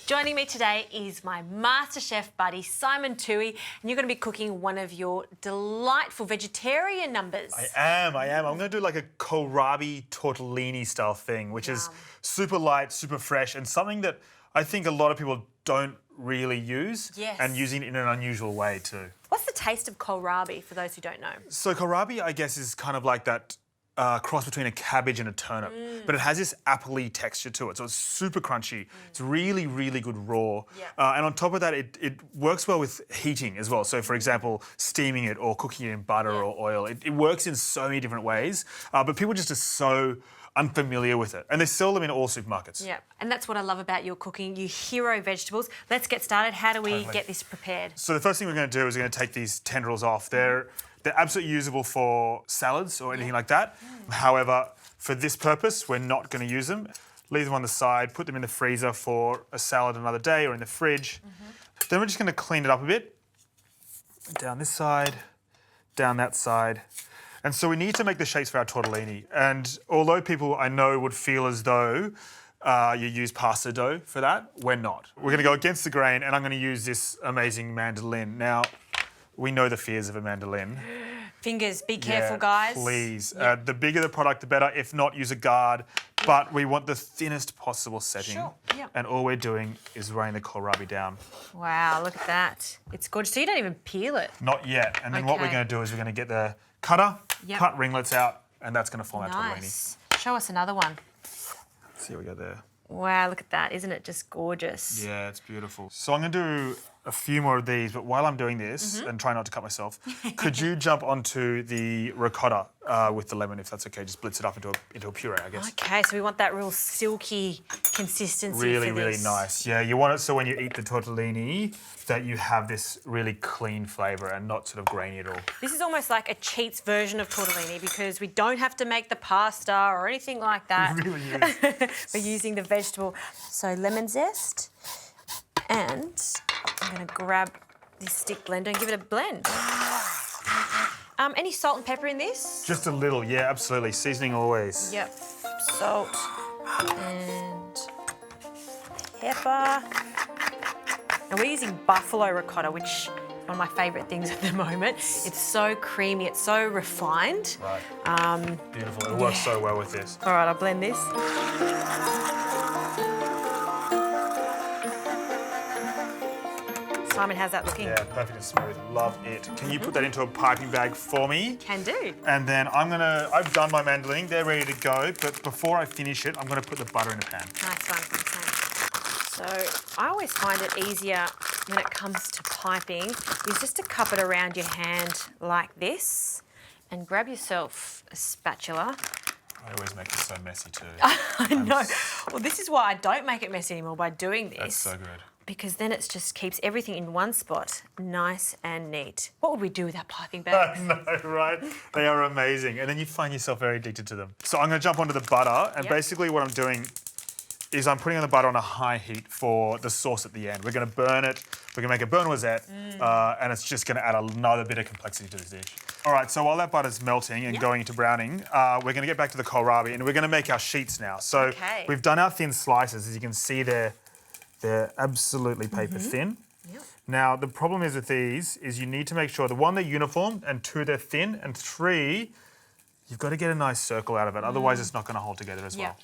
Joining me today is my MasterChef buddy, Simon Toohey, and you're going to be cooking one of your delightful vegetarian numbers. I am. I'm going to do like a Kohlrabi tortellini style thing, which is super light, super fresh, and something that I think a lot of people don't really use. Yes. And using it in an unusual way too. What's the taste of Kohlrabi for those who don't know? So Kohlrabi, I guess, is kind of like that cross between a cabbage and a turnip, but it has this appley texture to it, so it's super crunchy. It's really, really good raw. And on top of that, it works well with heating as well. So, for example, steaming it or cooking it in butter or oil. It works in so many different ways, but people just are so unfamiliar with it. And they sell them in all supermarkets. Yeah, and that's what I love about your cooking, you hero vegetables. Let's get started. How do we get this prepared? So the first thing we're going to do is we're going to take these tendrils off. They're absolutely usable for salads or anything like that. However, for this purpose, we're not going to use them. Leave them on the side, put them in the freezer for a salad another day or in the fridge. Then we're just going to clean it up a bit. Down this side, down that side. And so we need to make the shapes for our tortellini. And although people I know would feel as though you use pasta dough for that, we're not. We're going to go against the grain, and I'm going to use this amazing mandolin. Now, we know the fears of a mandolin. Fingers, be careful, guys. Please. The bigger the product, the better. If not, use a guard. But we want the thinnest possible setting. Sure. And all we're doing is weighing the kohlrabi down. Wow, look at that. It's gorgeous. So you don't even peel it. Not yet. And then what we're going to do is we're going to get the cutter, cut ringlets out, and that's going to form our tortellini. Show us another one. See what we got there. Wow, look at that. Isn't it just gorgeous? Yeah, it's beautiful. So I'm going to do a few more of these, but while I'm doing this, and try not to cut myself, could you jump onto the ricotta with the lemon, if that's okay? Just blitz it up into a puree, I guess. Okay, so we want that real silky consistency Really, for this. really nice. Yeah, you want it so when you eat the tortellini that you have this really clean flavour and not sort of grainy at all. This is almost like a cheats version of tortellini because we don't have to make the pasta or anything like that. It really is. We're using the vegetable. So lemon zest, and I'm going to grab this stick blender and give it a blend. Any salt and pepper in this? Just a little, yeah, absolutely. Seasoning always. Yep, salt and pepper. And we're using buffalo ricotta, which is one of my favourite things at the moment. It's so creamy, it's so refined. Right. Beautiful. It works so well with this. All right, I'll blend this. Simon, how's that looking? Yeah, perfect and smooth. Love it. Can you put that into a piping bag for me? Can do. And then I've done my mandolin. They're ready to go. But before I finish it, I'm going to put the butter in the pan. Nice one. Okay. So I always find it easier when it comes to piping is just to cup it around your hand like this and grab yourself a spatula. I always make it so messy too. I know. Well, this is why I don't make it messy anymore by doing this. That's so good. Because then it just keeps everything in one spot, nice and neat. What would we do without piping bags? I know, right? They are amazing. And then you find yourself very addicted to them. So I'm going to jump onto the butter. And basically what I'm doing is I'm putting the butter on a high heat for the sauce at the end. We're going to burn it. We're going to make a burn rosette. And it's just going to add another bit of complexity to this dish. All right, so while that butter's melting and going into browning, we're going to get back to the kohlrabi and we're going to make our sheets now. So we've done our thin slices. As you can see, they're absolutely paper thin. Now, the problem is with these is you need to make sure that one, they're uniform, and two, they're thin, and three, you've got to get a nice circle out of it. Otherwise, it's not going to hold together as well.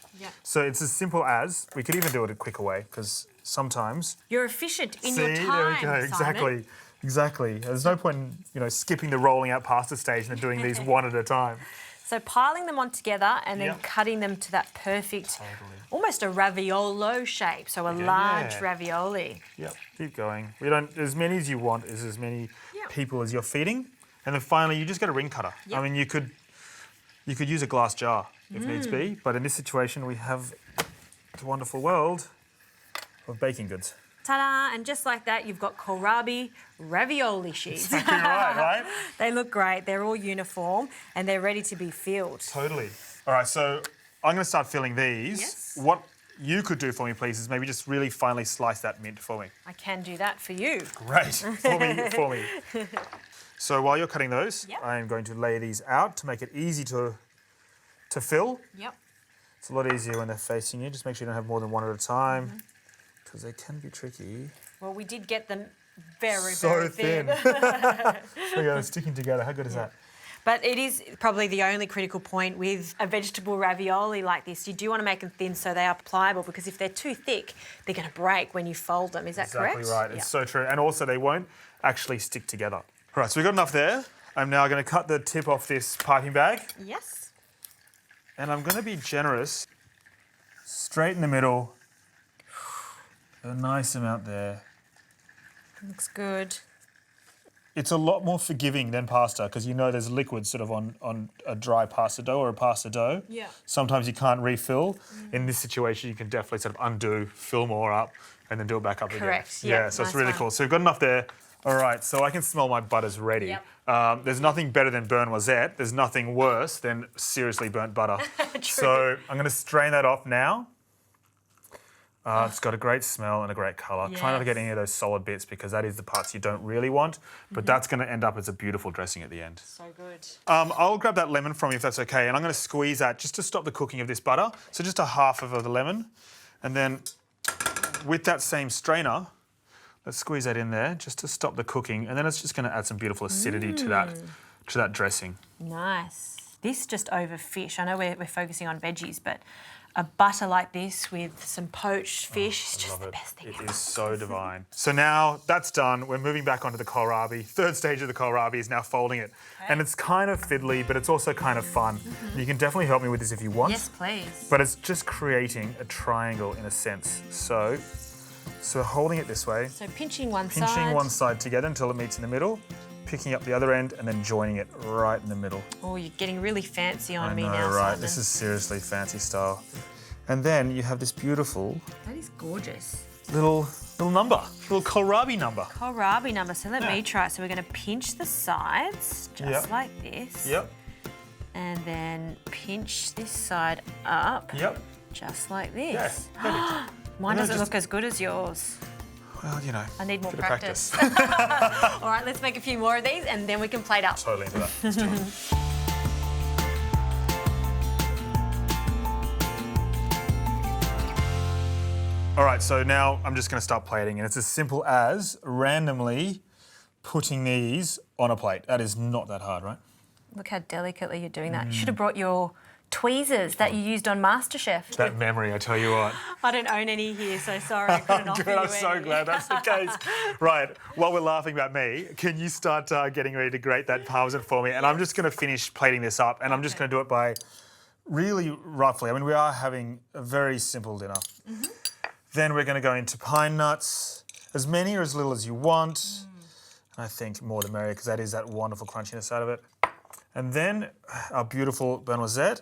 So it's as simple as, we could even do it a quicker way, because sometimes... You're efficient in your time, there we go, Simon. Exactly. There's no point in, skipping the rolling out pasta stage and doing these one at a time. So piling them on together and then cutting them to that perfect, almost a raviolo shape, so a large ravioli. Yep, keep going. As many as you want is as many people as you're feeding. And then finally, you just get a ring cutter. I mean, you could use a glass jar if needs be, but in this situation, we have the wonderful world of baking goods. Ta-da! And just like that, you've got kohlrabi ravioli sheets. Exactly right? They look great. They're all uniform and they're ready to be filled. Totally. All right, so I'm going to start filling these. Yes. What you could do for me, please, is maybe just really finely slice that mint for me. I can do that for you. Great. For me. So while you're cutting those, I'm going to lay these out to make it easy to fill. Yep. It's a lot easier when they're facing you. Just make sure you don't have more than one at a time. because they can be tricky. Well, we did get them very, So very thin. Look at them sticking together. How good is that? But it is probably the only critical point with a vegetable ravioli like this. You do want to make them thin so they are pliable, because if they're too thick, they're going to break when you fold them. Is that correct? Exactly right. It's so true. And also they won't actually stick together. All right, so we've got enough there. I'm now going to cut the tip off this piping bag. Yes. And I'm going to be generous. Straight in the middle. A nice amount there. Looks good. It's a lot more forgiving than pasta, because you know there's liquid sort of on a dry pasta dough or a pasta dough. Yeah. Sometimes you can't refill. In this situation, you can definitely sort of undo, fill more up, and then do it back up again. Correct. Yeah, so it's really cool. So we've got enough there. All right, so I can smell my butter's ready. Yep. There's nothing better than burnt noisette. There's nothing worse than seriously burnt butter. So I'm going to strain that off now. It's got a great smell and a great colour. Yes. Try not to get any of those solid bits, because that is the parts you don't really want, but that's going to end up as a beautiful dressing at the end. So good. I'll grab that lemon from you if that's okay, and I'm going to squeeze that just to stop the cooking of this butter. So just a half of the lemon, and then with that same strainer, let's squeeze that in there just to stop the cooking, and then it's just going to add some beautiful acidity to that dressing. Nice. This just over fish. I know we're focusing on veggies, but a butter like this with some poached fish is just the best thing ever. It is so divine. So now that's done. We're moving back onto the kohlrabi. Third stage of the kohlrabi is now folding it. Okay. And it's kind of fiddly, but it's also kind of fun. You can definitely help me with this if you want. Yes, please. But it's just creating a triangle in a sense. So we're holding it this way. So pinching one side. Pinching one side together until it meets in the middle. Picking up the other end and then joining it right in the middle. Oh, you're getting really fancy on me I know, now, right? Simon. This is seriously fancy style. And then you have this beautiful... That is gorgeous. Little number, little kohlrabi number. Kohlrabi number. So let me try it. So we're going to pinch the sides just like this. Yep. And then pinch this side up. Yep. Just like this. Yeah. Mine doesn't look as good as yours. Well, you know. I need more bit of practice. All right, let's make a few more of these and then we can plate up. Totally into that. Let's do it. All right, so now I'm just going to start plating, and it's as simple as randomly putting these on a plate. That is not that hard, right? Look how delicately you're doing that. You should have brought your tweezers that you used on MasterChef. That memory, I tell you what. I don't own any here, so sorry I couldn't offer you I'm so any. glad that's the case. Right, while we're laughing about me, can you start getting ready to grate that parmesan for me? And I'm just going to finish plating this up, and I'm just going to do it by really roughly. I mean, we are having a very simple dinner. Then we're going to go into pine nuts, as many or as little as you want. I think more the merrier, because that is that wonderful crunchiness out of it. And then our beautiful burnt noisette,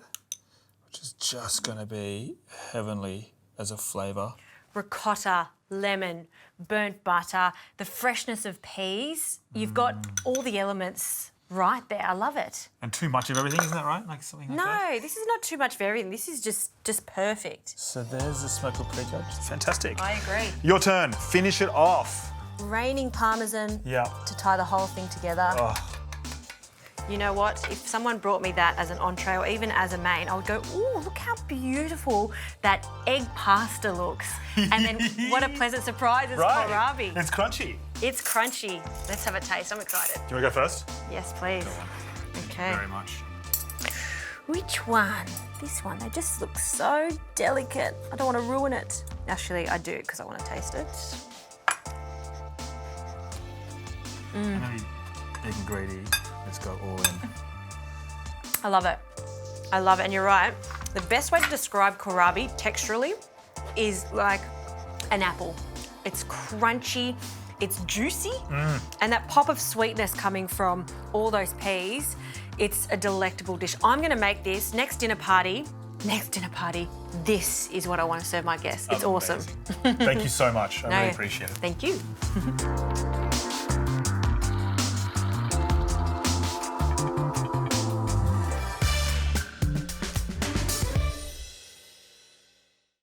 which is just going to be heavenly as a flavour. Ricotta, lemon, burnt butter, the freshness of peas. You've got all the elements right there. I love it. And too much of everything, isn't that right? Like something like that? No, this is not too much of everything. This is just perfect. So there's the smoked paprika. Fantastic. I agree. Your turn. Finish it off. Raining parmesan to tie the whole thing together. Oh. You know what? If someone brought me that as an entree or even as a main, I would go, ooh, look how beautiful that egg pasta looks. And then what a pleasant surprise, it's kohlrabi. It's crunchy. It's crunchy. Let's have a taste. I'm excited. Do you want to go first? Yes, please. Okay. Very much. Which one? This one. They just look so delicate. I don't want to ruin it. Actually, I do because I want to taste it. I'm going to be big and greedy. Let's go all in. I love it. I love it. And you're right. The best way to describe kohlrabi texturally is like an apple. It's crunchy, it's juicy, and that pop of sweetness coming from all those peas, it's a delectable dish. I'm going to make this next dinner party. This is what I want to serve my guests. It's awesome. Thank you so much. I really appreciate it. Thank you.